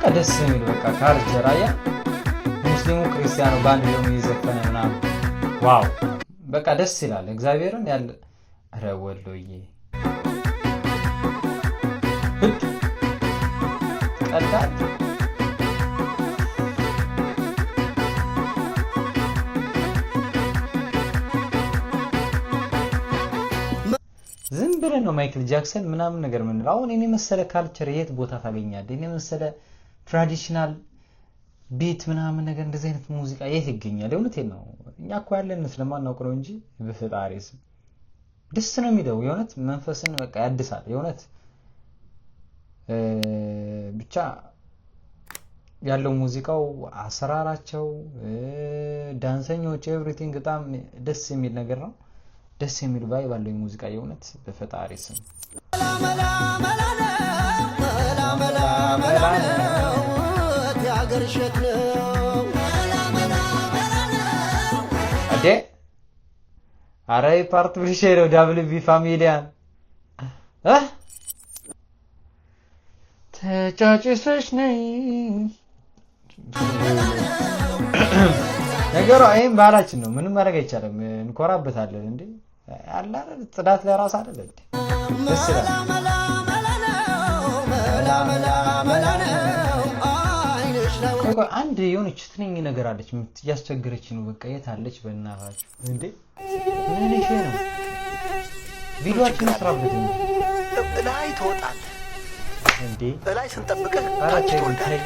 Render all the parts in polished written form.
በቃ ደስ የሚል በቃ ካልቸር አያ ሙስሊሙ ክርስቲያኑ ባንድ ነው እየዘፈነ ምናምን ዋው በቃ ደስ ይላል እግዚአብሔርን ያለ ኧረ ወሎዬ ቀላል ዝም ብለህ ነው ማይክል ጃክሰን ምናምን ነገር ምን ነው አሁን እኔ መሰለ ካልቸር የት ቦታ ታገኛለህ እኔ መሰለ ትራዲሽናል ቢት ምናምን ነገር እንደዚህ አይነት ሙዚቃ የት ይገኛል እውነቴን ነው እኛ እኮ ያለን ስለማናውቅ ነው እንጂ በፈጣሪስ ደስ ነው የሚለው የእውነት መንፈስን በቃ ያድሳል የእውነት ብቻ ያለው ሙዚቃው አሰራራቸው ዳንሰኞች ኤቭሪቲንግ በጣም ደስ የሚል ነገር ነው ደስ የሚል ቫይብ አለው ሙዚቃ የእውነት በፈጣሪ ስም አዴ አራይ ፓርት ብሪሼሮ ዳብልቢ ፋሚሊያን ተጫጭሰሽ ነይ ነገሩ አይም ባህላችን ነው ምንም ማድረግ አይቻልም እንኮራበታለን እንዴ አላ ጽዳት ለራስ አይደል እንዴ ደስ ይላል አንድ የሆነች ትንኝ ነገር አለች ያስቸገረች ነው በቃ የት አለች በእናታችሁ እንዴ ምን እሺ ነው ቪዲዮአችን ስራበት ነው ላይ ተወጣለ እንዴ ላይ ስንጠብቅህ ታች ወጣይ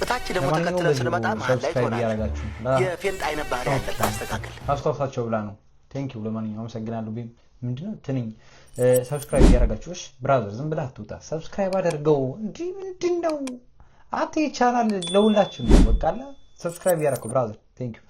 በታች ደግሞ ተከትለን ስለመጣ መሃል ላይ ተወራጋችሁ የፌንት አይነ ባህሪ ያለበት አስተካክል አስተዋሳቸው ብላ ነው ቴንክ ዩ ለማንኛውም አመሰግናለሁ ቢም ምንድነው ትንኝ ሰብስክራይብ ያደርጋችሁሽ ብራዘር ዝም ብላ አትውጣ ሰብስክራይብ አድርገው እንዴ ምንድነው አትይ ቻናል ለሁላችሁ ነው በቃ ሰብስክራይብ ያደርጉ ብራዘር ቴንክ ዩ